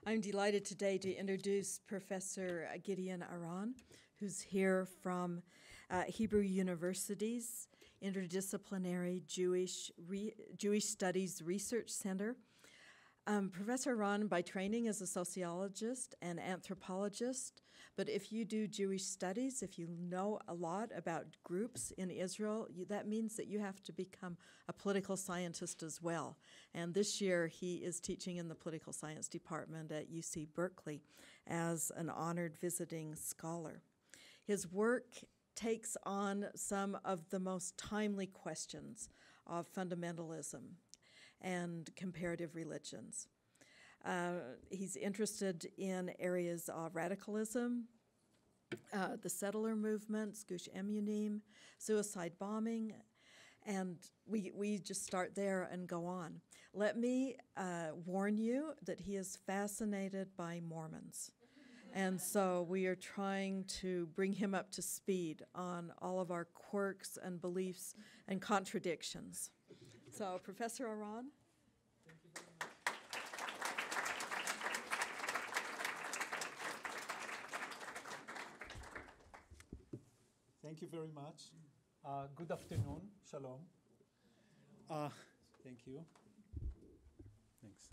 I'm delighted today to introduce Professor Gideon Aran, who's here from Hebrew University's Interdisciplinary Jewish Studies Research Center. Professor Aran, by training, is a sociologist and anthropologist, but if you do Jewish studies, if you know a lot about groups in Israel, that means that you have to become a political scientist as well. And this year, he is teaching in the political science department at UC-Berkeley as an honored visiting scholar. His work takes on some of the most timely questions of fundamentalism and comparative religions. He's interested in areas of radicalism, the settler movements, Gush Emunim, suicide bombing, and we just start there and go on. Let me warn you that he is fascinated by Mormons. And so we are trying to bring him up to speed on all of our quirks and beliefs and contradictions. So, Professor Aran. Thank you very much. Thank you very much. Good afternoon. Shalom. Thank you. Thanks.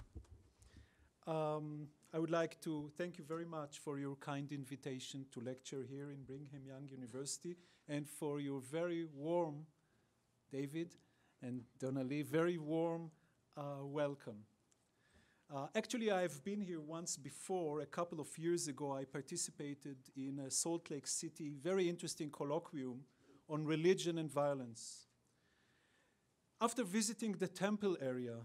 I would like to thank you very much for your kind invitation to lecture here in Brigham Young University and for your very warm, David and Donnelly, very warm welcome. Actually, I've been here once before. A couple of years ago, I participated in a Salt Lake City very interesting colloquium on religion and violence. After visiting the temple area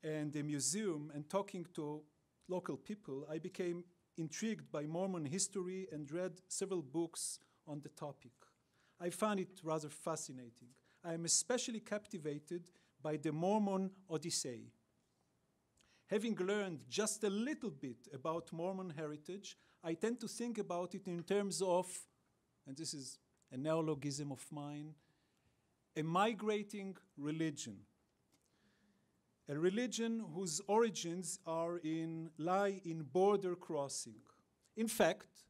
and the museum and talking to local people, I became intrigued by Mormon history and read several books on the topic. I found it rather fascinating. I am especially captivated by the Mormon Odyssey. Having learned just a little bit about Mormon heritage, I tend to think about it in terms of, and this is a neologism of mine, a migrating religion. A religion whose origins lie in border crossing. In fact,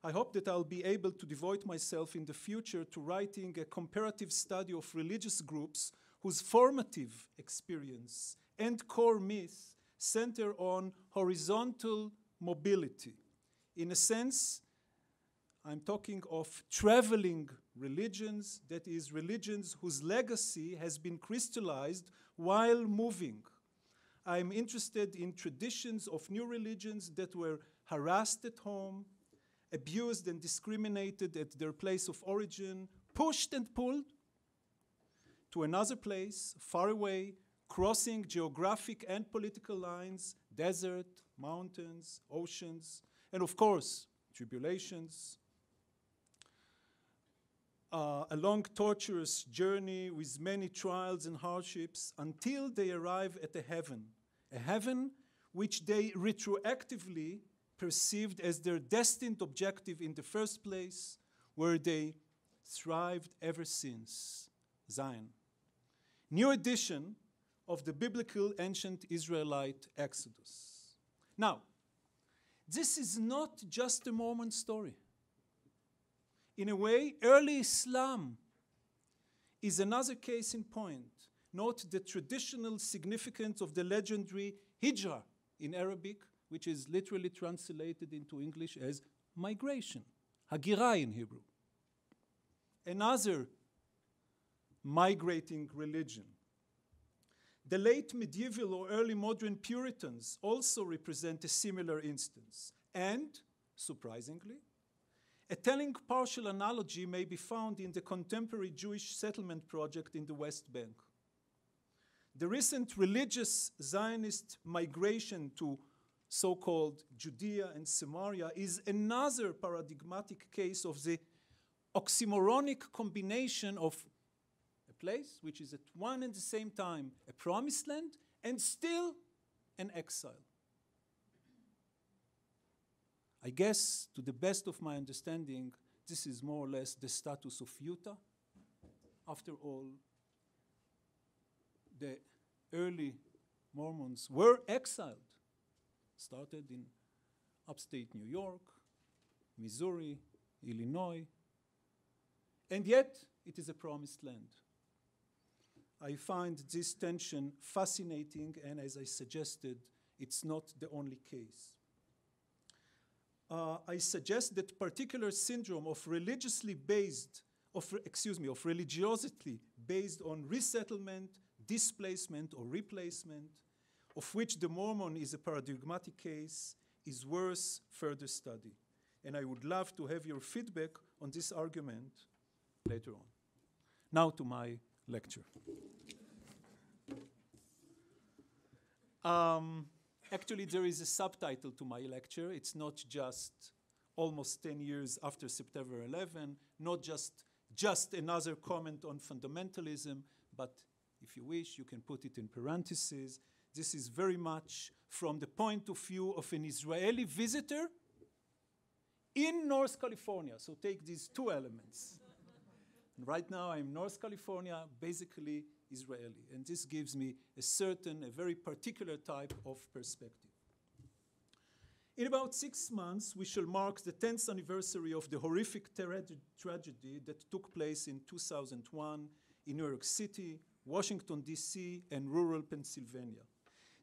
I hope that I'll be able to devote myself in the future to writing a comparative study of religious groups whose formative experience and core myth center on horizontal mobility. In a sense, I'm talking of traveling religions, that is, religions whose legacy has been crystallized while moving. I'm interested in traditions of new religions that were harassed at home, abused and discriminated at their place of origin, pushed and pulled to another place, far away, crossing geographic and political lines, desert, mountains, oceans, and of course, tribulations. A long, torturous journey with many trials and hardships until they arrive at a heaven which they retroactively perceived as their destined objective in the first place, where they thrived ever since, Zion. New edition of the biblical ancient Israelite Exodus. Now, this is not just a Mormon story. In a way, early Islam is another case in point. Note the traditional significance of the legendary hijrah in Arabic, which is literally translated into English as migration, hagirah in Hebrew. Another migrating religion. The late medieval or early modern Puritans also represent a similar instance. And, surprisingly, a telling partial analogy may be found in the contemporary Jewish settlement project in the West Bank. The recent religious Zionist migration to so-called Judea and Samaria is another paradigmatic case of the oxymoronic combination of a place which is at one and the same time a promised land and still an exile. I guess, to the best of my understanding, this is more or less the status of Utah. After all, the early Mormons were exiled Started in upstate New York, Missouri, Illinois, and yet it is a promised land. I find this tension fascinating, and as I suggested, it's not the only case. I suggest that particular syndrome of religiosity based on resettlement, displacement, or replacement, of which the Mormon is a paradigmatic case, is worth further study. And I would love to have your feedback on this argument later on. Now to my lecture. Actually, there is a subtitle to my lecture. It's not just almost 10 years after September 11, not just another comment on fundamentalism, but if you wish, you can put it in parentheses. This is very much from the point of view of an Israeli visitor in North California. So take these two elements. And right now, I'm in North California, basically Israeli. And this gives me a very particular type of perspective. In about 6 months, we shall mark the 10th anniversary of the horrific tragedy that took place in 2001 in New York City, Washington, D.C., and rural Pennsylvania.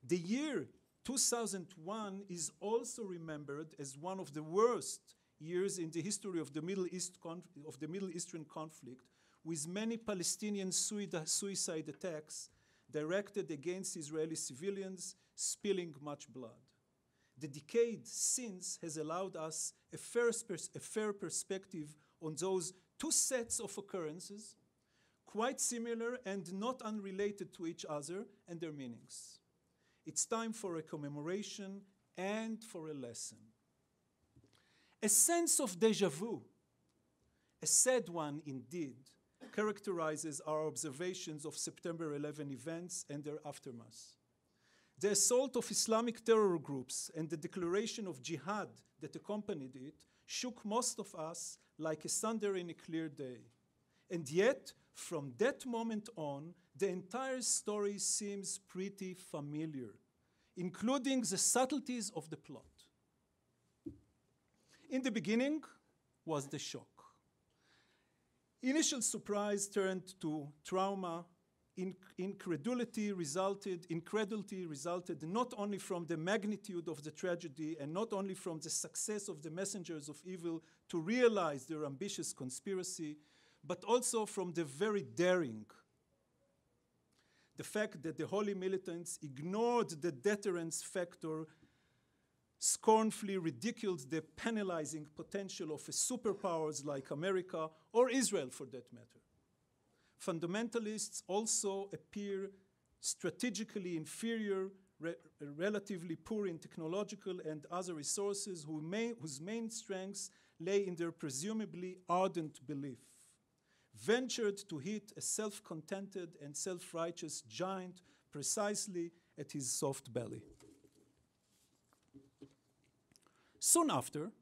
The year 2001 is also remembered as one of the worst years in the history of the Middle Eastern conflict, with many Palestinian suicide attacks directed against Israeli civilians, spilling much blood. The decade since has allowed us a fair perspective on those two sets of occurrences, quite similar and not unrelated to each other and their meanings. It's time for a commemoration and for a lesson. A sense of déjà vu, a sad one indeed, characterizes our observations of September 11 events and their aftermath. The assault of Islamic terror groups and the declaration of jihad that accompanied it shook most of us like a thunder in a clear day. And yet, from that moment on, the entire story seems pretty familiar, including the subtleties of the plot. In the beginning was the shock. Initial surprise turned to trauma. Incredulity resulted not only from the magnitude of the tragedy and not only from the success of the messengers of evil to realize their ambitious conspiracy, but also from the very daring. The fact that the holy militants ignored the deterrence factor, scornfully ridiculed the penalizing potential of superpowers like America or Israel for that matter. Fundamentalists also appear strategically inferior, relatively poor in technological and other resources, whose main strengths lay in their presumably ardent belief, ventured to hit a self-contented and self-righteous giant precisely at his soft belly. Soon after,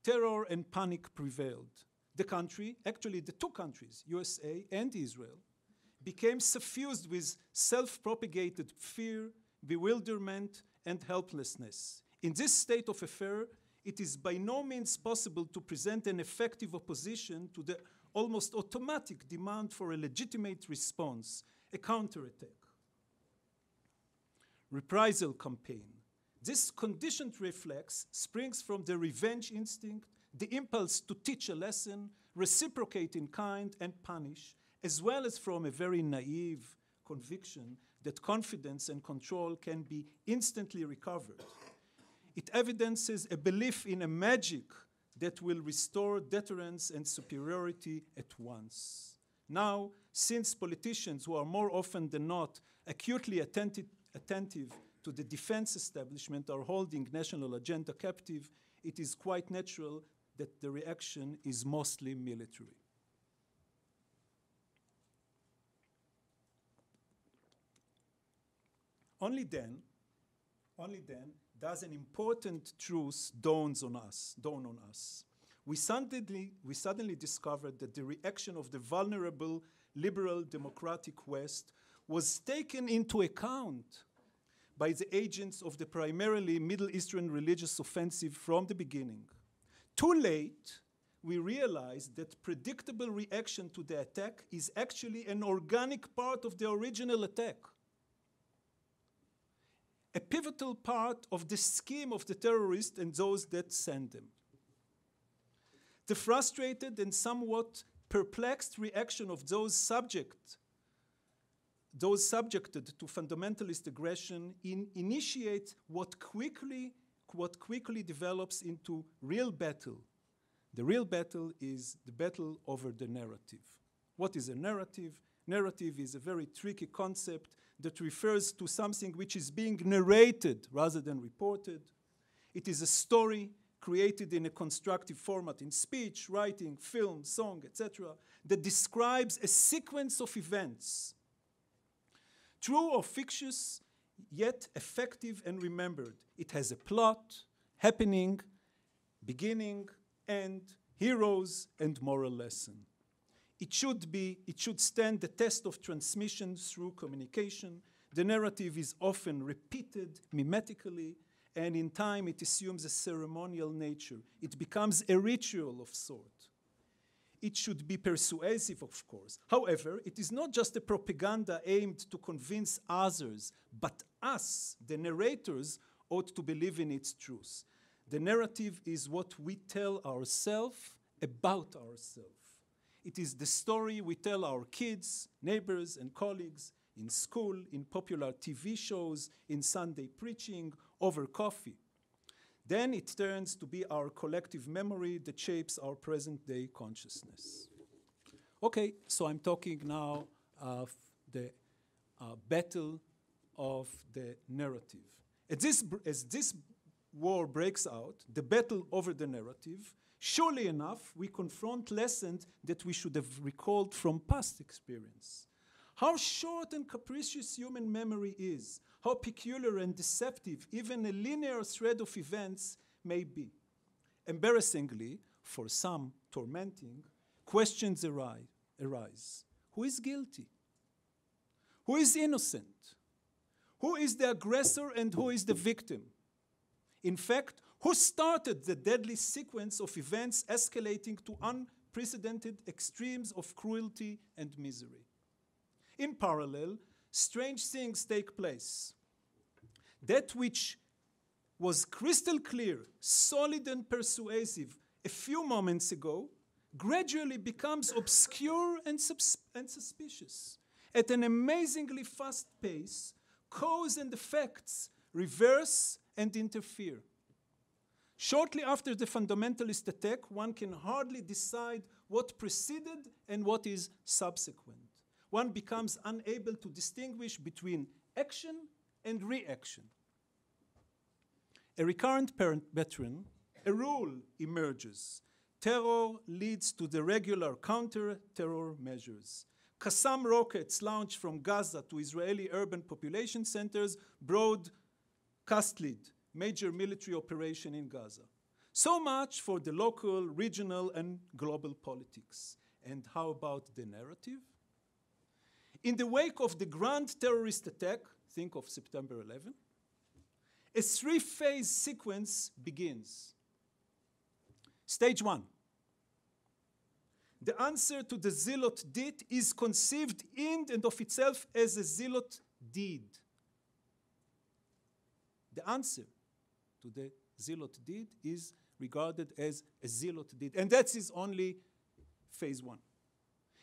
terror and panic prevailed. The country, actually the two countries, USA and Israel, became suffused with self-propagated fear, bewilderment, and helplessness. In this state of affair, it is by no means possible to present an effective opposition to the almost automatic demand for a legitimate response, a counterattack. Reprisal campaign. This conditioned reflex springs from the revenge instinct, the impulse to teach a lesson, reciprocate in kind, and punish, as well as from a very naive conviction that confidence and control can be instantly recovered. It evidences a belief in a magic that will restore deterrence and superiority at once. Now, since politicians who are more often than not acutely attentive to the defense establishment are holding national agenda captive, it is quite natural that the reaction is mostly military. Only then does an important truth dawn on us. We suddenly discovered that the reaction of the vulnerable, liberal, democratic West was taken into account by the agents of the primarily Middle Eastern religious offensive from the beginning. Too late, we realized that predictable reaction to the attack is actually an organic part of the original attack, a pivotal part of the scheme of the terrorists and those that send them. The frustrated and somewhat perplexed reaction of those subjected to fundamentalist aggression initiates what quickly develops into real battle. The real battle is the battle over the narrative. What is a narrative? Narrative is a very tricky concept that refers to something which is being narrated rather than reported. It is a story created in a constructive format in speech, writing, film, song, etc., that describes a sequence of events, true or fictitious, yet effective and remembered. It has a plot, happening, beginning, end, heroes, and moral lesson. It should stand the test of transmission through communication. The narrative is often repeated mimetically, and in time it assumes a ceremonial nature. It becomes a ritual of sort. It should be persuasive, of course. However, it is not just a propaganda aimed to convince others, but us, the narrators, ought to believe in its truth. The narrative is what we tell ourselves about ourselves. It is the story we tell our kids, neighbors, and colleagues in school, in popular TV shows, in Sunday preaching, over coffee. Then it turns to be our collective memory that shapes our present-day consciousness. Okay, so I'm talking now of the battle of the narrative. As this war breaks out, the battle over the narrative, surely enough, we confront lessons that we should have recalled from past experience. How short and capricious human memory is, how peculiar and deceptive even a linear thread of events may be. Embarrassingly, for some tormenting, questions arise. Who is guilty? Who is innocent? Who is the aggressor and who is the victim? In fact, who started the deadly sequence of events escalating to unprecedented extremes of cruelty and misery? In parallel, strange things take place. That which was crystal clear, solid and persuasive a few moments ago gradually becomes obscure and suspicious. At an amazingly fast pace, cause and effects reverse and interfere. Shortly after the fundamentalist attack, one can hardly decide what preceded and what is subsequent. One becomes unable to distinguish between action and reaction. A recurrent pattern, a rule emerges. Terror leads to the regular counter-terror measures. Qassam rockets launched from Gaza to Israeli urban population centers broadcast-led major military operation in Gaza. So much for the local, regional, and global politics. And how about the narrative? In the wake of the grand terrorist attack, think of September 11, a three-phase sequence begins. Stage one. The answer to the zealot deed is conceived in and of itself as a zealot deed. The answer to the zealot deed is regarded as a zealot deed, and that is only phase one.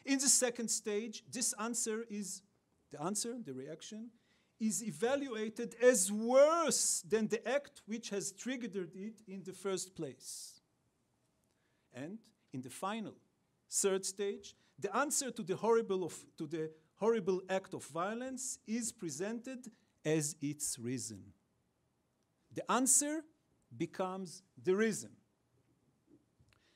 In the second stage, this answer is, the reaction, is evaluated as worse than the act which has triggered it in the first place. And in the final, third stage, the answer to the horrible act of violence is presented as its reason. The answer becomes the reason.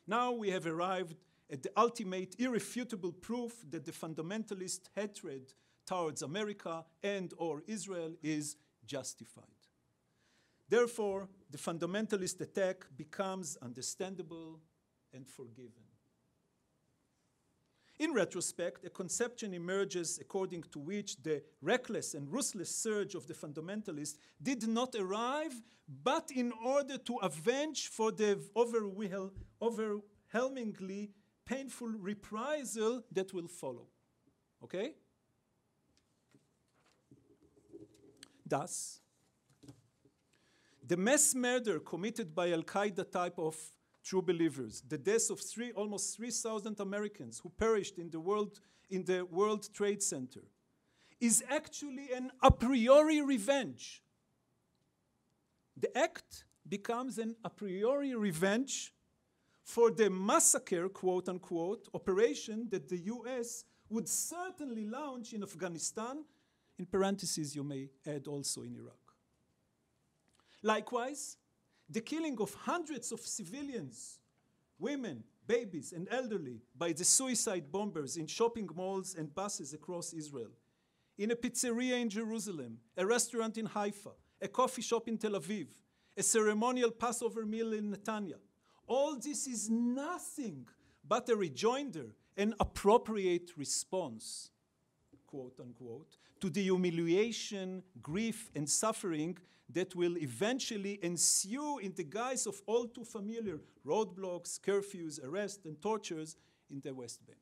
Now we have arrived at the ultimate irrefutable proof that the fundamentalist hatred towards America and or Israel is justified. Therefore, the fundamentalist attack becomes understandable and forgiven. In retrospect, a conception emerges according to which the reckless and ruthless surge of the fundamentalists did not arrive, but in order to avenge for the overwhelmingly painful reprisal that will follow. Okay? Thus, the mass murder committed by Al-Qaeda type of true believers, the deaths of almost 3,000 Americans who perished in the World Trade Center, is actually an a priori revenge. The act becomes an a priori revenge for the massacre, quote unquote, operation that the US would certainly launch in Afghanistan. In parentheses, you may add also in Iraq. Likewise, the killing of hundreds of civilians, women, babies, and elderly by the suicide bombers in shopping malls and buses across Israel, in a pizzeria in Jerusalem, a restaurant in Haifa, a coffee shop in Tel Aviv, a ceremonial Passover meal in Netanya. All this is nothing but a rejoinder, an appropriate response, quote unquote, to the humiliation, grief, and suffering that will eventually ensue in the guise of all too familiar roadblocks, curfews, arrests, and tortures in the West Bank.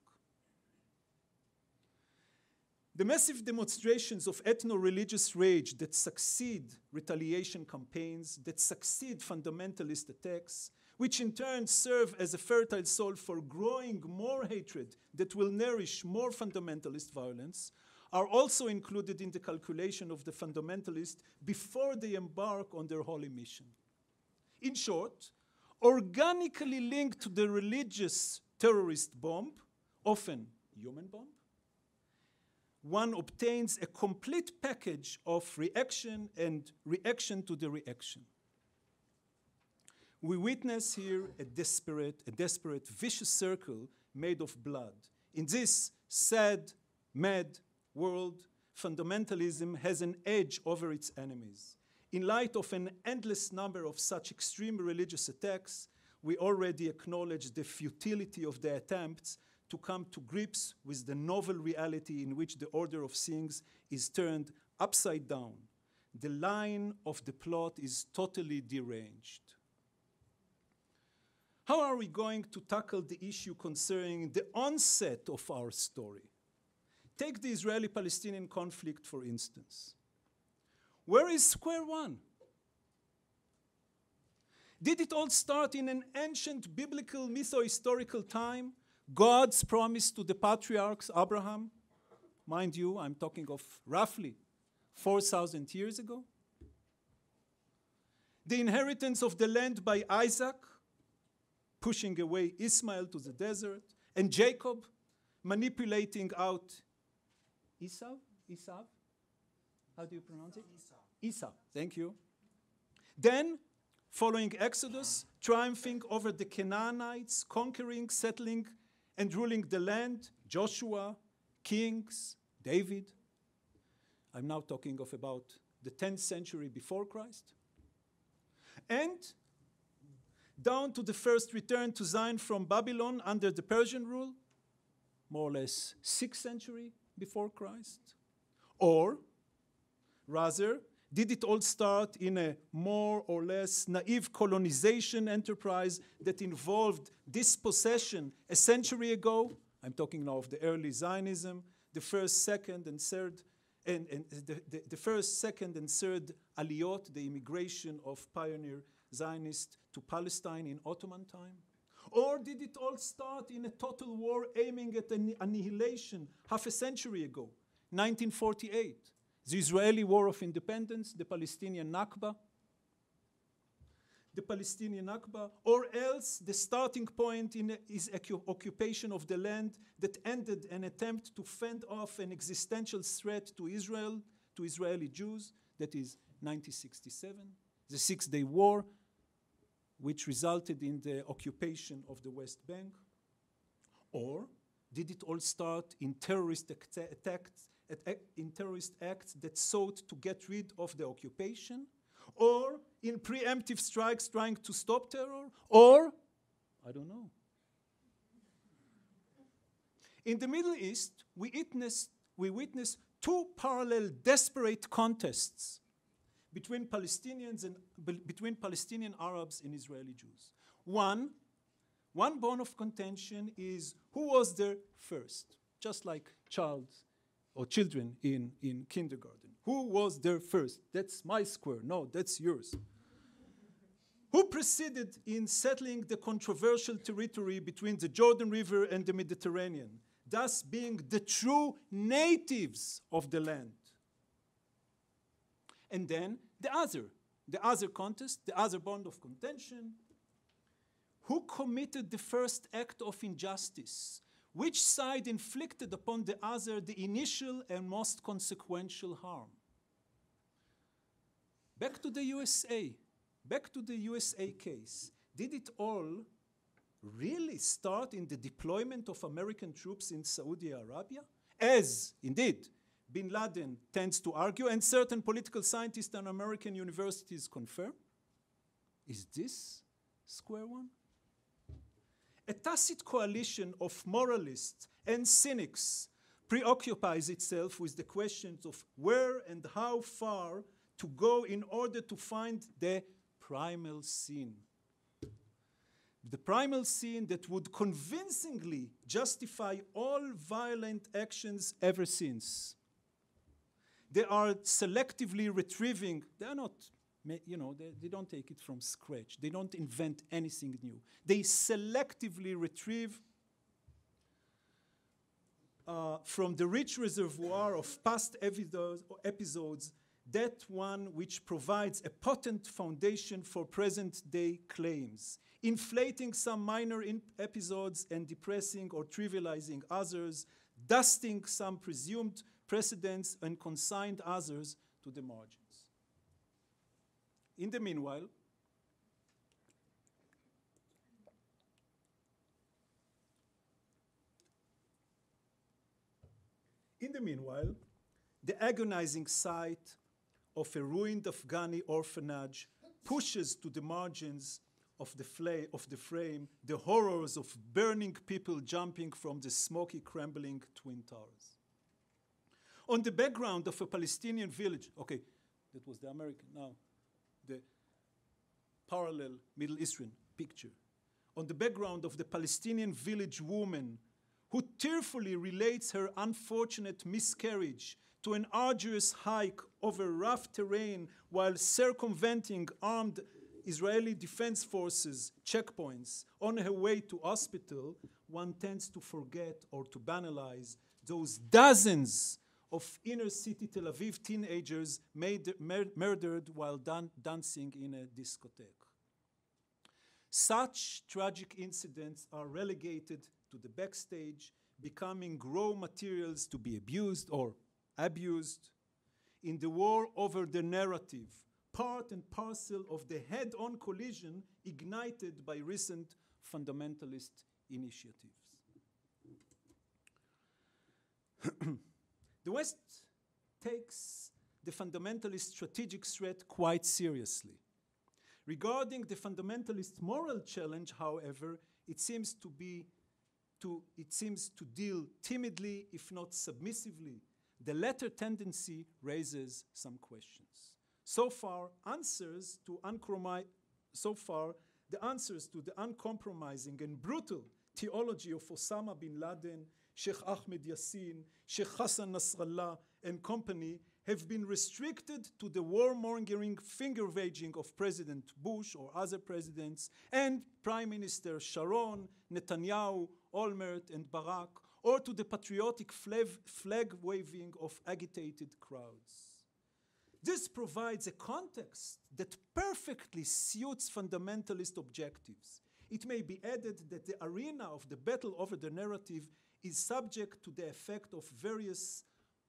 The massive demonstrations of ethno-religious rage that succeed retaliation campaigns, that succeed fundamentalist attacks, which in turn serve as a fertile soil for growing more hatred that will nourish more fundamentalist violence, are also included in the calculation of the fundamentalists before they embark on their holy mission. In short, organically linked to the religious terrorist bomb, often human bomb, one obtains a complete package of reaction and reaction to the reaction. We witness here a desperate, vicious circle made of blood. In this sad, mad world, fundamentalism has an edge over its enemies. In light of an endless number of such extreme religious attacks, we already acknowledge the futility of the attempts to come to grips with the novel reality in which the order of things is turned upside down. The line of the plot is totally deranged. How are we going to tackle the issue concerning the onset of our story? Take the Israeli-Palestinian conflict, for instance. Where is square one? Did it all start in an ancient biblical mytho-historical time? God's promise to the patriarchs, Abraham? Mind you, I'm talking of roughly 4,000 years ago. The inheritance of the land by Isaac, pushing away Ishmael to the desert, and Jacob manipulating out Esau? How do you pronounce it? Esau, thank you. Then, following Exodus, triumphing over the Canaanites, conquering, settling, and ruling the land, Joshua, kings, David. I'm now talking of about the 10th century before Christ. And down to the first return to Zion from Babylon under the Persian rule, more or less 6th century before Christ? Or, rather, did it all start in a more or less naive colonization enterprise that involved dispossession a century ago? I'm talking now of the early Zionism, the first, second, and third, and the first, second, and third aliyot, the immigration of pioneer Zionists to Palestine in Ottoman time? Or did it all start in a total war aiming at annihilation half a century ago, 1948? The Israeli War of Independence, the Palestinian Nakba, or else the starting point is occupation of the land that ended an attempt to fend off an existential threat to Israel, to Israeli Jews, that is 1967, the Six-Day War, which resulted in the occupation of the West Bank? Or did it all start in terrorist acts that sought to get rid of the occupation? Or in preemptive strikes trying to stop terror? Or, I don't know. In the Middle East, we witness two parallel desperate contests between Palestinians and between Palestinian Arabs and Israeli Jews. One bone of contention is who was there first, just like children in kindergarten. Who was there first? That's my square. No, that's yours. Who proceeded in settling the controversial territory between the Jordan River and the Mediterranean, thus being the true natives of the land? And then the other contest, the other bond of contention. Who committed the first act of injustice? Which side inflicted upon the other the initial and most consequential harm? Back to the USA case. Did it all really start in the deployment of American troops in Saudi Arabia? As, indeed, bin Laden tends to argue, and certain political scientists and American universities confirm? Is this square one? A tacit coalition of moralists and cynics preoccupies itself with the questions of where and how far to go in order to find the primal sin. The primal sin that would convincingly justify all violent actions ever since. They are selectively retrieving, they are not, they don't take it from scratch. They don't invent anything new. They selectively retrieve from the rich reservoir of past episodes that one which provides a potent foundation for present-day claims, inflating some minor episodes and depressing or trivializing others, dusting some presumed precedents and consigned others to the margins. In the meanwhile, the agonizing sight of a ruined Afghani orphanage pushes to the margins of the frame the horrors of burning people jumping from the smoky, crumbling Twin Towers. On the background of a Palestinian village, okay, that was the American, now the parallel Middle Eastern picture. On the background of the Palestinian village woman who tearfully relates her unfortunate miscarriage to an arduous hike over rough terrain while circumventing armed Israeli Defense Forces checkpoints on her way to hospital, one tends to forget or to banalize those dozens of inner-city Tel Aviv teenagers murdered while dancing in a discotheque. Such tragic incidents are relegated to the backstage, becoming raw materials to be abused in the war over the narrative, part and parcel of the head-on collision ignited by recent fundamentalist initiatives. The West takes the fundamentalist strategic threat quite seriously. Regarding the fundamentalist moral challenge, however, it seems to deal timidly, if not submissively. The latter tendency raises some questions. So far, the answers to the uncompromising and brutal theology of Osama bin Laden, Sheikh Ahmed Yassin, Sheikh Hassan Nasrallah, and company have been restricted to the warmongering finger-waging of President Bush or other presidents and Prime Minister Sharon, Netanyahu, Olmert, and Barak, or to the patriotic flag-waving of agitated crowds. This provides a context that perfectly suits fundamentalist objectives. It may be added that the arena of the battle over the narrative is subject to the effect of various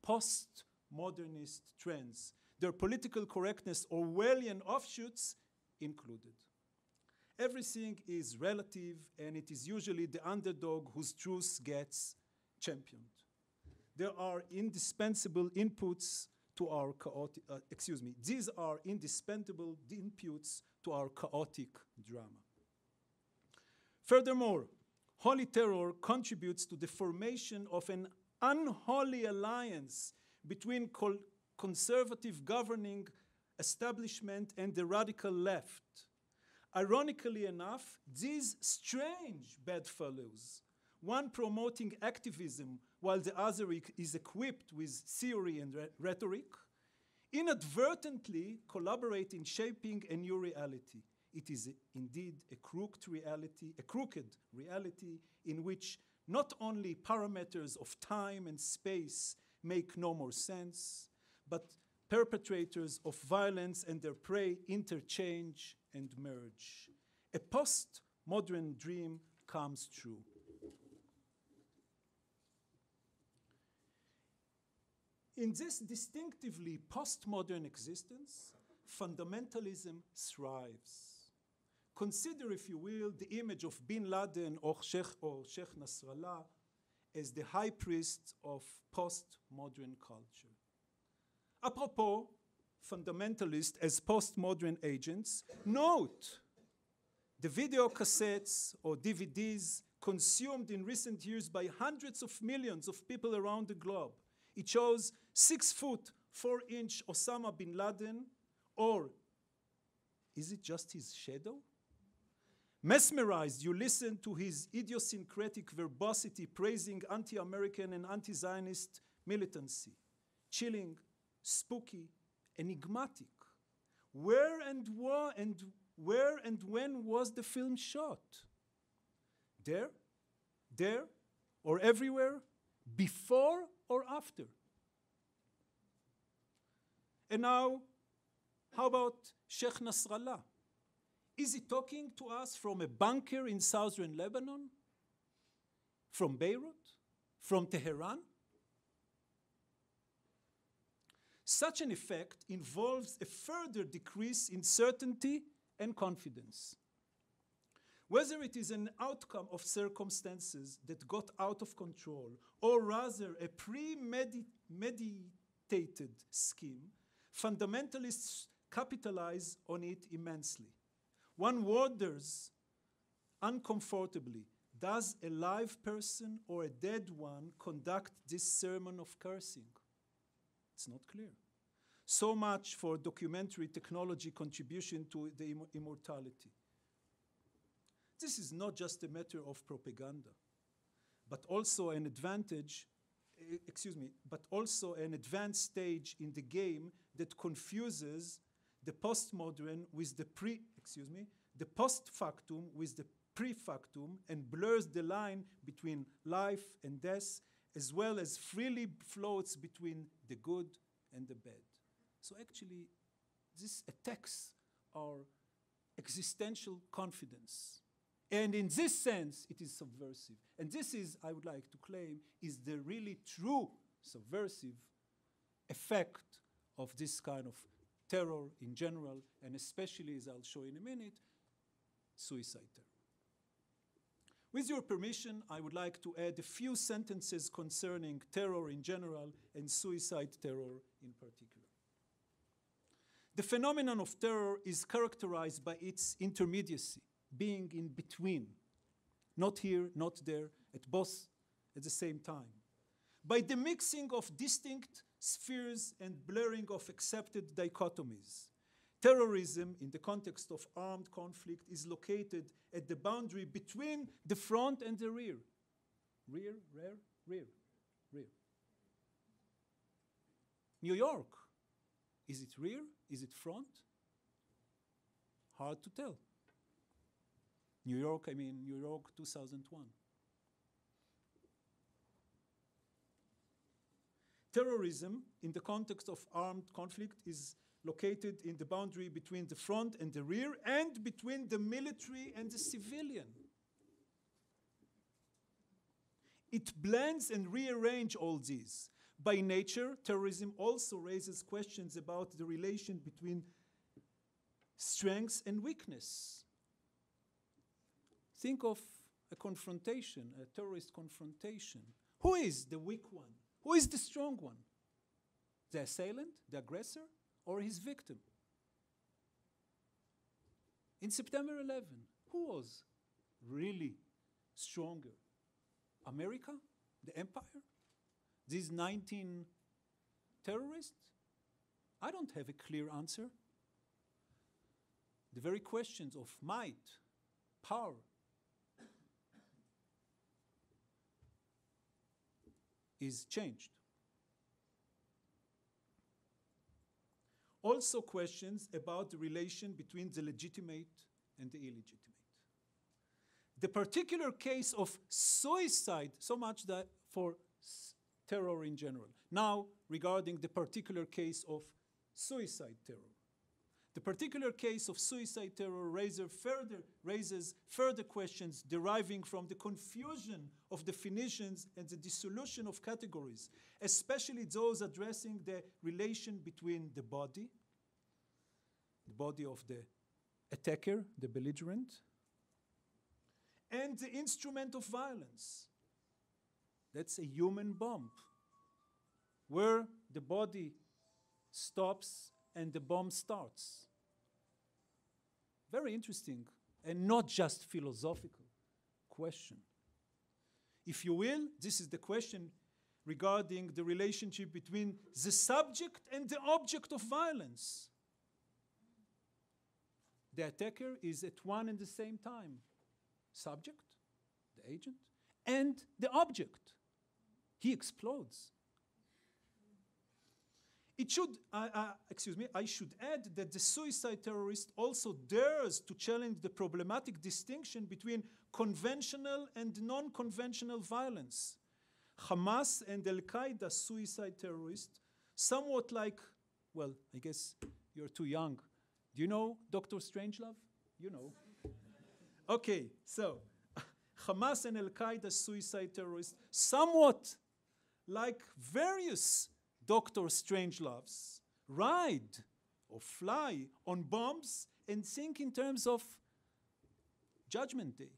postmodernist trends, their political correctness Orwellian offshoots included. Everything is relative, and it is usually the underdog whose truth gets championed. There are indispensable inputs to our chaotic, these are indispensable inputs to our chaotic drama. Furthermore, Holy terror contributes to the formation of an unholy alliance between conservative governing establishment and the radical left. Ironically enough, these strange bedfellows, one promoting activism while the other is equipped with theory and rhetoric, inadvertently collaborate in shaping a new reality. It is indeed a crooked reality in which not only parameters of time and space make no more sense, but perpetrators of violence and their prey interchange and merge. A postmodern dream comes true. In this distinctively postmodern existence, fundamentalism thrives. Consider, if you will, the image of Bin Laden or Sheikh Nasrallah as the high priest of postmodern culture. Apropos, fundamentalists as postmodern agents, note the video cassettes or DVDs consumed in recent years by hundreds of millions of people around the globe. It shows 6'4" Osama bin Laden, or is it just his shadow? Mesmerized, you listen to his idiosyncratic verbosity praising anti-American and anti-Zionist militancy. Chilling, spooky, enigmatic. Where and when was the film shot? There, or everywhere? Before or after? And now, how about Sheikh Nasrallah? Is he talking to us from a bunker in southern Lebanon? From Beirut? From Tehran? Such an effect involves a further decrease in certainty and confidence. Whether it is an outcome of circumstances that got out of control, or rather a premeditated scheme, fundamentalists capitalize on it immensely. One wonders uncomfortably, does a live person or a dead one conduct this sermon of cursing? It's not clear. So much for documentary technology contribution to the immortality. This is not just a matter of propaganda, but also an advanced stage in the game that confuses the postmodern with the post-factum with the pre-factum and blurs the line between life and death, as well as freely floats between the good and the bad. So actually, this attacks our existential confidence. And in this sense, it is subversive. And this is, I would like to claim, is the really true subversive effect of this kind of terror in general, and especially, as I'll show in a minute, suicide terror. With your permission, I would like to add a few sentences concerning terror in general and suicide terror in particular. The phenomenon of terror is characterized by its intermediacy, being in between, not here, not there, at both at the same time. By the mixing of distinct spheres and blurring of accepted dichotomies. Terrorism, in the context of armed conflict, is located at the boundary between the front and the rear. Rear, rear, rear, rear. New York, is it rear? Is it front? Hard to tell. New York 2001. Terrorism, in the context of armed conflict, is located in the boundary between the front and the rear, and between the military and the civilian. It blends and rearranges all these. By nature, terrorism also raises questions about the relation between strength and weakness. Think of a confrontation, a terrorist confrontation. Who is the weak one? Who is the strong one? The assailant, the aggressor, or his victim? In September 11, who was really stronger? America? The empire? These 19 terrorists? I don't have a clear answer. The very questions of might, power, is changed. Also questions about the relation between the legitimate and the illegitimate. The particular case of suicide, so much that for terror in general. Now, regarding the particular case of suicide terror. The particular case of suicide terror raises further questions deriving from the confusion of definitions and the dissolution of categories, especially those addressing the relation between the body of the attacker, the belligerent, and the instrument of violence. That's a human bomb, where the body stops and the bomb starts. Very interesting, and not just philosophical question. If you will, this is the question regarding the relationship between the subject and the object of violence. The attacker is at one and the same time subject, the agent, and the object. He explodes. I should add that the suicide terrorist also dares to challenge the problematic distinction between conventional and non-conventional violence. Hamas and Al-Qaeda suicide terrorists, somewhat like, well, I guess you're too young. Do you know Dr. Strangelove? You know. Okay, so Hamas and Al-Qaeda suicide terrorists, somewhat like various Dr. Strangeloves, ride or fly on bombs and think in terms of Judgment Day.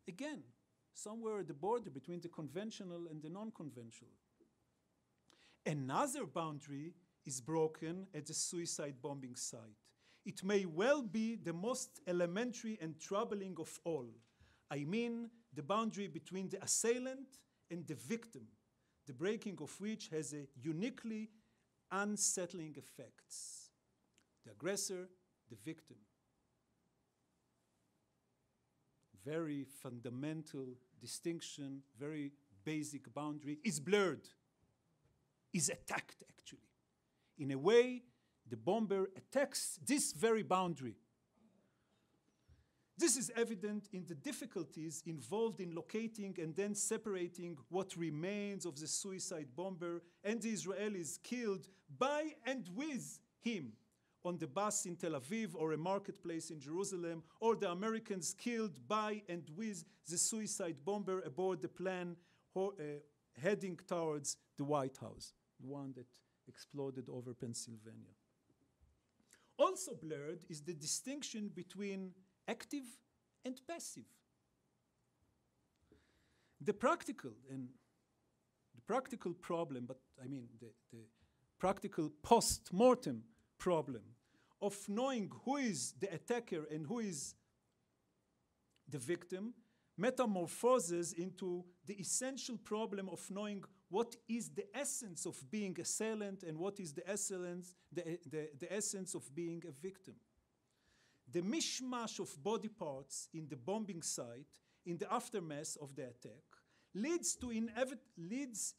Again, somewhere at the border between the conventional and the non-conventional. Another boundary is broken at the suicide bombing site. It may well be the most elementary and troubling of all. I mean the boundary between the assailant and the victim, the breaking of which has a uniquely unsettling effects. The aggressor, the victim. Very fundamental distinction, very basic boundary is blurred, is attacked actually. In a way, the bomber attacks this very boundary. This is evident in the difficulties involved in locating and then separating what remains of the suicide bomber and the Israelis killed by and with him on the bus in Tel Aviv or a marketplace in Jerusalem, or the Americans killed by and with the suicide bomber aboard the plane heading towards the White House, the one that exploded over Pennsylvania. Also blurred is the distinction between active and passive. The practical problem, but I mean the practical post-mortem problem of knowing who is the attacker and who is the victim metamorphoses into the essential problem of knowing what is the essence of being assailant and what is the essence of being a victim. The mishmash of body parts in the bombing site, in the aftermath of the attack, leads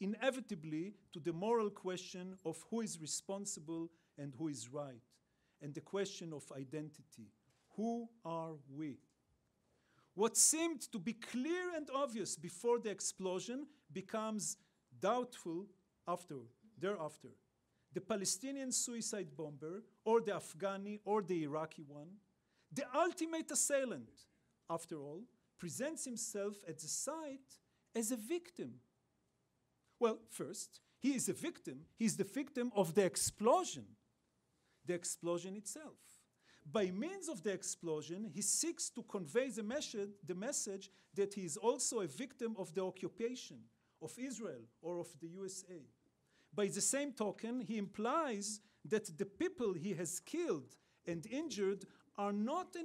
inevitably to the moral question of who is responsible and who is right, and the question of identity. Who are we? What seemed to be clear and obvious before the explosion becomes doubtful thereafter. The Palestinian suicide bomber, or the Afghani, or the Iraqi one, the ultimate assailant, after all, presents himself at the site as a victim. Well, first, he is a victim. He is the victim of the explosion itself. By means of the explosion, he seeks to convey the message that he is also a victim of the occupation of Israel or of the USA. By the same token, he implies that the people he has killed and injured are not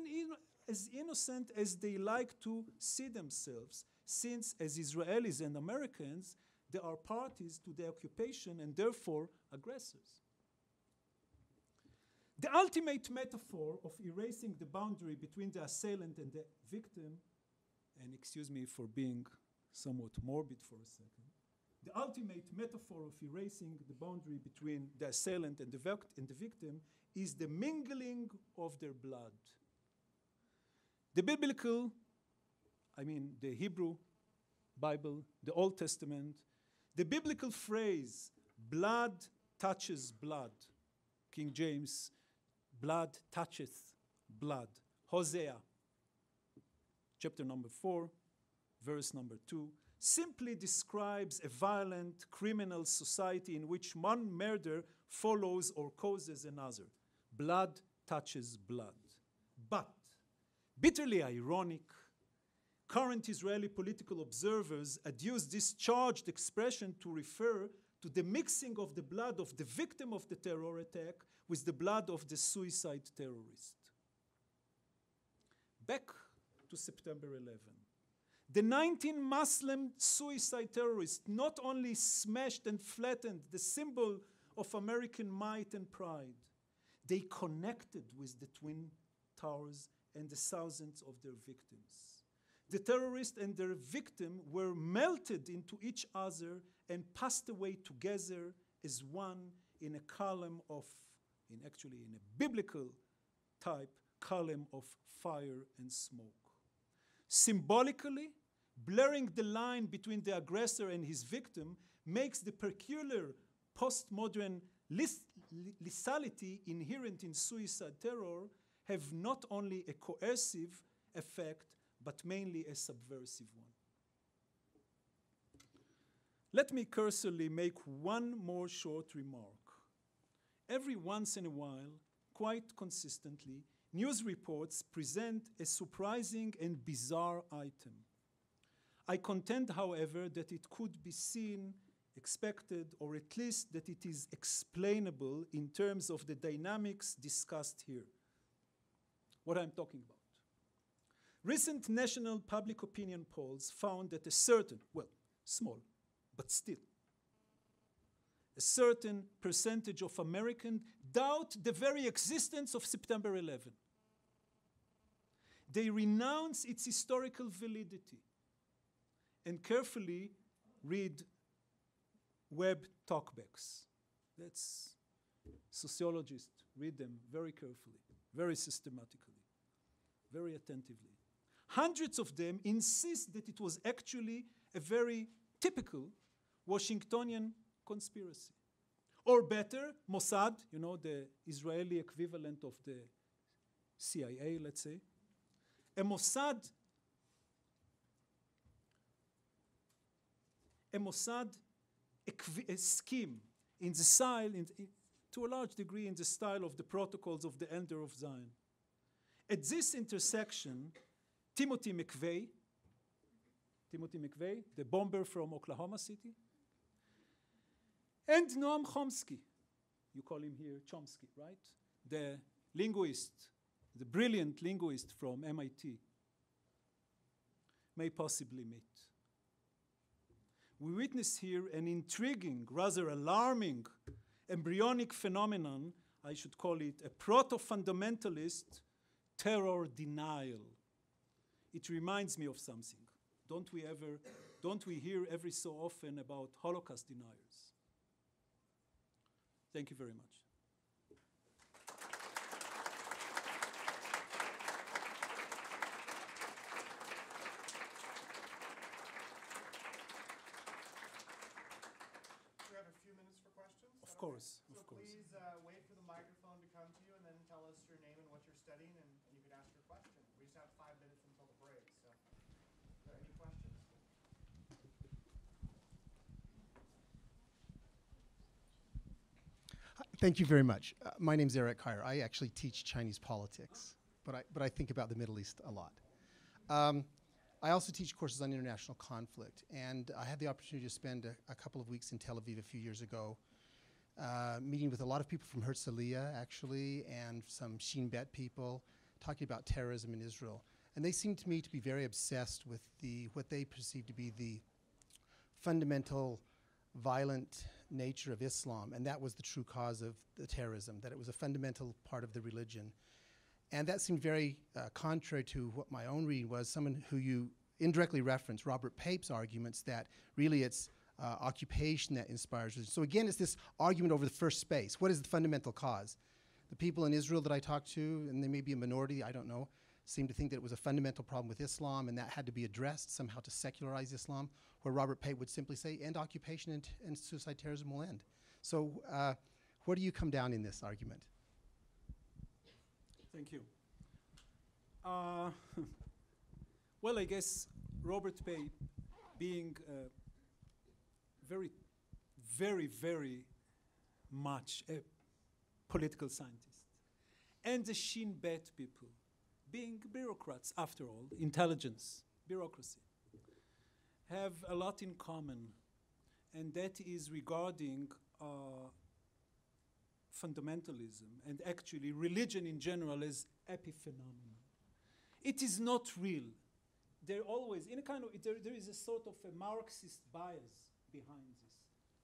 as innocent as they like to see themselves, since as Israelis and Americans, they are parties to the occupation and therefore aggressors. The ultimate metaphor of erasing the boundary between the assailant and the victim, and excuse me for being somewhat morbid for a second, the ultimate metaphor of erasing the boundary between the assailant and the victim is the mingling of their blood. The biblical, the Hebrew Bible, the Old Testament, the biblical phrase, blood touches blood, King James, blood toucheth blood, Hosea, chapter number 4, verse number 2, simply describes a violent criminal society in which one murder follows or causes another. Blood touches blood. But, bitterly ironic, current Israeli political observers adduce this charged expression to refer to the mixing of the blood of the victim of the terror attack with the blood of the suicide terrorist. Back to September 11. The 19 Muslim suicide terrorists not only smashed and flattened the symbol of American might and pride, they connected with the Twin Towers and the thousands of their victims. The terrorist and their victim were melted into each other and passed away together as one in a column of, in a biblical type, column of fire and smoke. Symbolically, blurring the line between the aggressor and his victim makes the peculiar postmodern lethality inherent in suicide terror have not only a coercive effect, but mainly a subversive one. Let me cursorily make one more short remark. Every once in a while, quite consistently, news reports present a surprising and bizarre item. I contend, however, that it could be seen, expected, or at least that it is explainable in terms of the dynamics discussed here. What I'm talking about. Recent national public opinion polls found that a certain, well, small, but still, a certain percentage of Americans doubt the very existence of September 11. They renounce its historical validity and carefully read web talkbacks. That's sociologists read them very carefully, very systematically, very attentively. Hundreds of them insist that it was actually a very typical Washingtonian conspiracy. Or better, Mossad, the Israeli equivalent of the CIA, let's say. A Mossad scheme in the style, to a large degree in the style of the protocols of the Elder of Zion. At this intersection, Timothy McVeigh, the bomber from Oklahoma City, and Noam Chomsky, you call him here Chomsky, right? The linguist, the brilliant linguist from MIT, may possibly meet. We witness here an intriguing, rather alarming, embryonic phenomenon, I should call it a proto-fundamentalist terror denial. It reminds me of something. Don't we hear every so often about Holocaust deniers? Thank you very much. We have a few minutes for questions. Of course, so of course. Please wait for the microphone to come to you and then tell us your name and what you're studying, and you can ask your question. We just have 5 minutes until the break, so are there any questions? Thank you very much. My name's Eric Heyer. I actually teach Chinese politics, but I think about the Middle East a lot. I also teach courses on international conflict, and I had the opportunity to spend a couple of weeks in Tel Aviv a few years ago, meeting with a lot of people from Herzliya, actually, and some Shin Bet people, talking about terrorism in Israel. And they seem to me to be very obsessed with what they perceive to be the fundamental violent nature of Islam, and that was the true cause of the terrorism, that it was a fundamental part of the religion. And that seemed very contrary to what my own reading was, someone who you indirectly referenced, Robert Pape's arguments that really it's occupation that inspires religion. So again, it's this argument over the first space. What is the fundamental cause? The people in Israel that I talked to, and they may be a minority, I don't know, seem to think that it was a fundamental problem with Islam and that had to be addressed somehow to secularize Islam, where Robert Pape would simply say, end occupation and suicide terrorism will end. So where do you come down in this argument? Thank you. Well, I guess Robert Pape, being very, very, very much a political scientist, and the Shin Bet people, being bureaucrats, after all, intelligence, bureaucracy, have a lot in common, and that is regarding fundamentalism and actually religion in general as epiphenomenon. It is not real. There always, in a kind of, there is a sort of a Marxist bias behind this.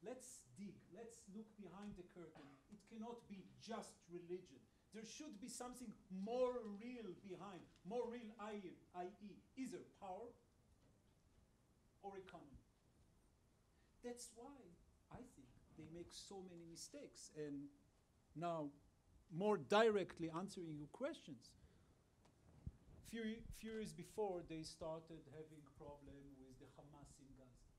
Let's dig, let's look behind the curtain. It cannot be just religion. There should be something more real behind, more real, i.e., either power or economy. That's why I think they make so many mistakes. And now, more directly answering your questions, few years before, they started having problem with the Hamas in Gaza.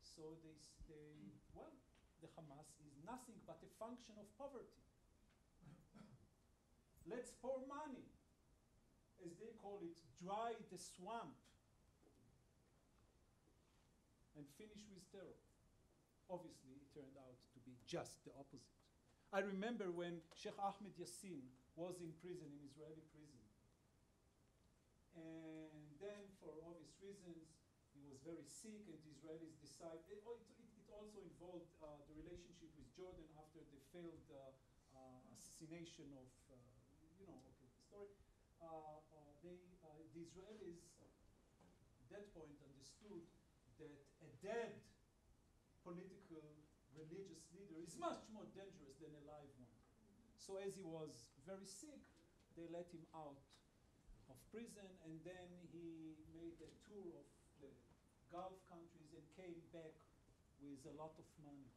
So they say, well, the Hamas is nothing but a function of poverty. Let's pour money, as they call it, dry the swamp, and finish with terror. Obviously, it turned out to be just the opposite. I remember when Sheikh Ahmed Yassin was in prison, in Israeli prison. And then, for obvious reasons, he was very sick, and the Israelis decided, it also involved the relationship with Jordan after the failed assassination of, okay, the story. The Israelis at that point understood that a dead political religious leader is much more dangerous than a live one. So as he was very sick, they let him out of prison, and then he made a tour of the Gulf countries and came back with a lot of money.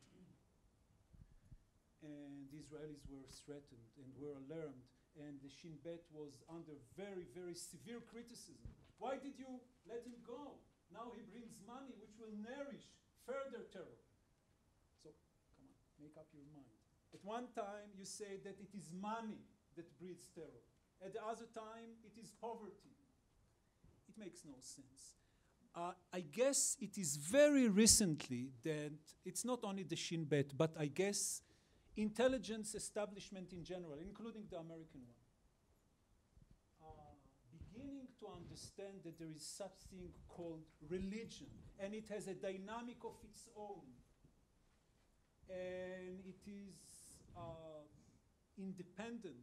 And the Israelis were threatened and were alarmed, and the Shin Bet was under very, very severe criticism. Why did you let him go? Now he brings money which will nourish further terror. So, come on, make up your mind. At one time, you say that it is money that breeds terror. At the other time, it is poverty. It makes no sense. I guess it is very recently that it's not only the Shin Bet, but I guess intelligence establishment in general, including the American one, beginning to understand that there is such thing called religion, and it has a dynamic of its own, and it is independent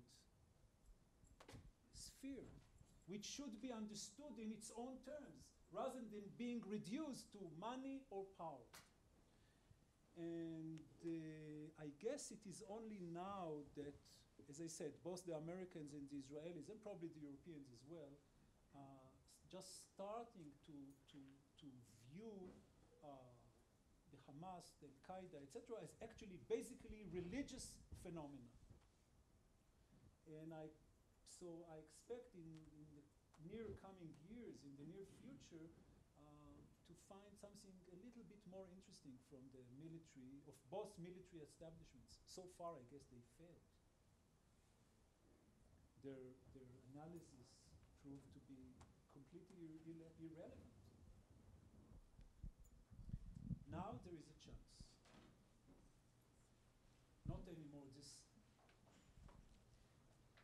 sphere, which should be understood in its own terms, rather than being reduced to money or power. And I guess it is only now that, as I said, both the Americans and the Israelis, and probably the Europeans as well, just starting to view the Hamas, the Al-Qaeda, etc., as actually basically religious phenomena. And so I expect in the near coming years, in the near future, to find something a little bit more interesting from the military, of both military establishments. So far, I guess they failed. Their analysis proved to be completely irrelevant. Now there is a chance. Not anymore this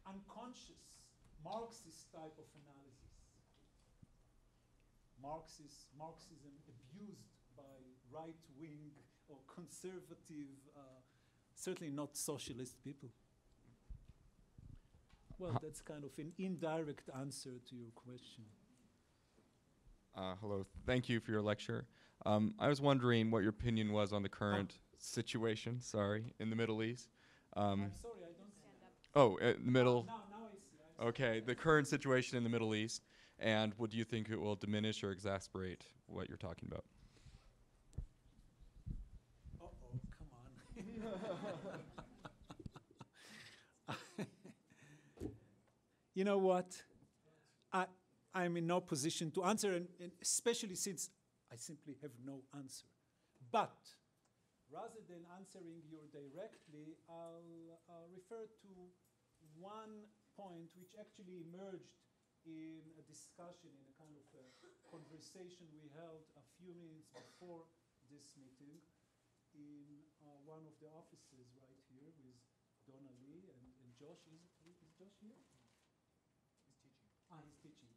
unconscious Marxist type of analysis. Marxism abused by right-wing or conservative, certainly not socialist people. Well, that's kind of an indirect answer to your question. Hello, thank you for your lecture. I was wondering what your opinion was on the current situation, in the Middle East. I'm sorry, I don't see that. Oh, in the middle. Now I see. Okay, the current situation in the Middle East, and what do you think it will diminish or exasperate what you're talking about? Uh-oh, come on. You know what? I'm in no position to answer, and especially since I simply have no answer. But rather than answering you directly, I'll refer to one point which actually emerged in a discussion, in a kind of a conversation we held a few minutes before this meeting in one of the offices right here with Donna Lee and Josh. Is Josh here? He's teaching.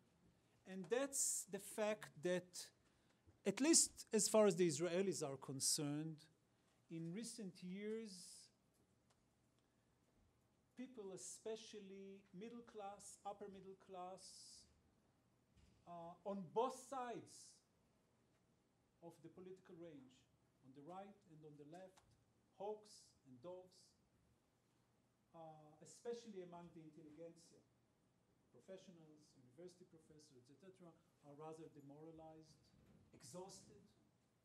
And that's the fact that, at least as far as the Israelis are concerned, in recent years, people, especially middle class, upper middle class, on both sides of the political range, on the right and on the left, hawks and doves, especially among the intelligentsia, professionals, university professors, etc., are rather demoralized, exhausted.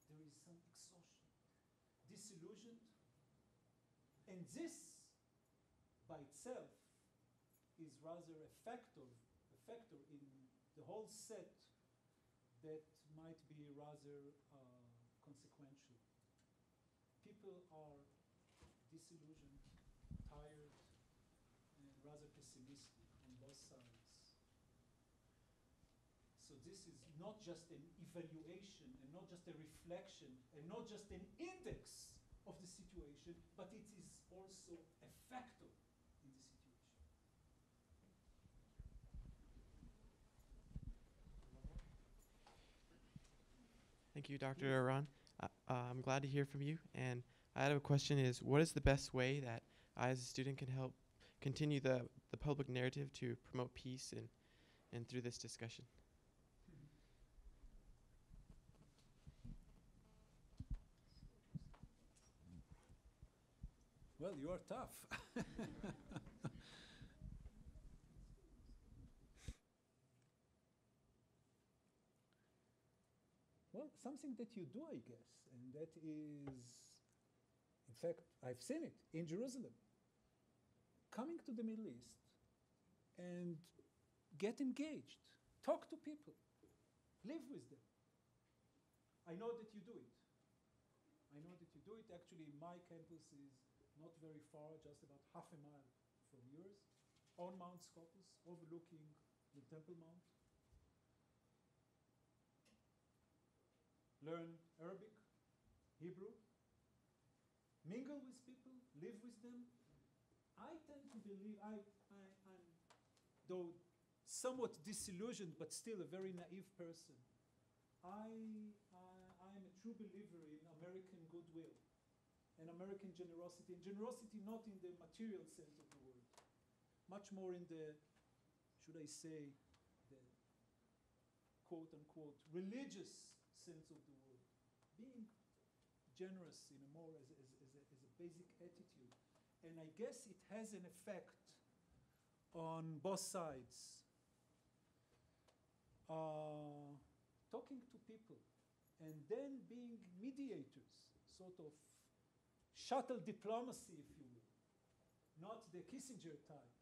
There is some exhaustion, disillusioned. And this, by itself, is rather a factor in the whole set that might be rather consequential. People are disillusioned, tired, and rather pessimistic on both sides. So this is not just an evaluation and not just a reflection and not just an index of the situation, but it is also a factor in the situation. Thank you, Dr. Aran. I'm glad to hear from you. And I had a question is, what is the best way that I as a student can help continue the public narrative to promote peace and through this discussion? Well, you are tough. Well, something that you do, I guess, and that is, in fact, I've seen it in Jerusalem. Coming to the Middle East and get engaged, talk to people, live with them. I know that you do it. Actually, my campus is not very far, just about half a mile from yours, on Mount Scopus, overlooking the Temple Mount. Learn Arabic, Hebrew, mingle with people, live with them. I tend to believe, I'm though somewhat disillusioned, but still a very naive person. I'm a true believer in American goodwill and American generosity, and generosity not in the material sense of the word, much more in the, should I say, the quote-unquote religious sense of the word, being generous in a more as a basic attitude. And I guess it has an effect on both sides. Talking to people and then being mediators, sort of shuttle diplomacy, if you will. Not the Kissinger type,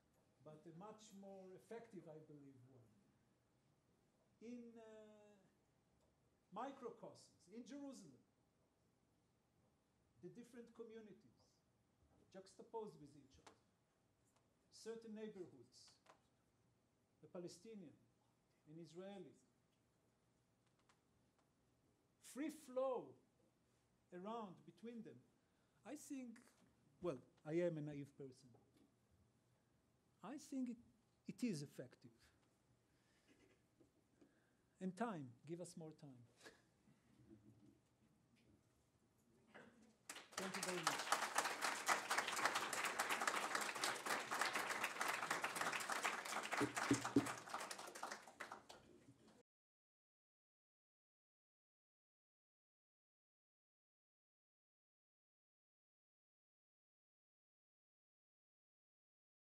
but a much more effective, I believe, one. In microcosms, in Jerusalem, the different communities juxtaposed with each other. Certain neighborhoods, the Palestinian and Israeli. Free flow around between them. I think, well, I am a naive person. I think it is effective. And time, give us more time. Thank you very much. Thank you.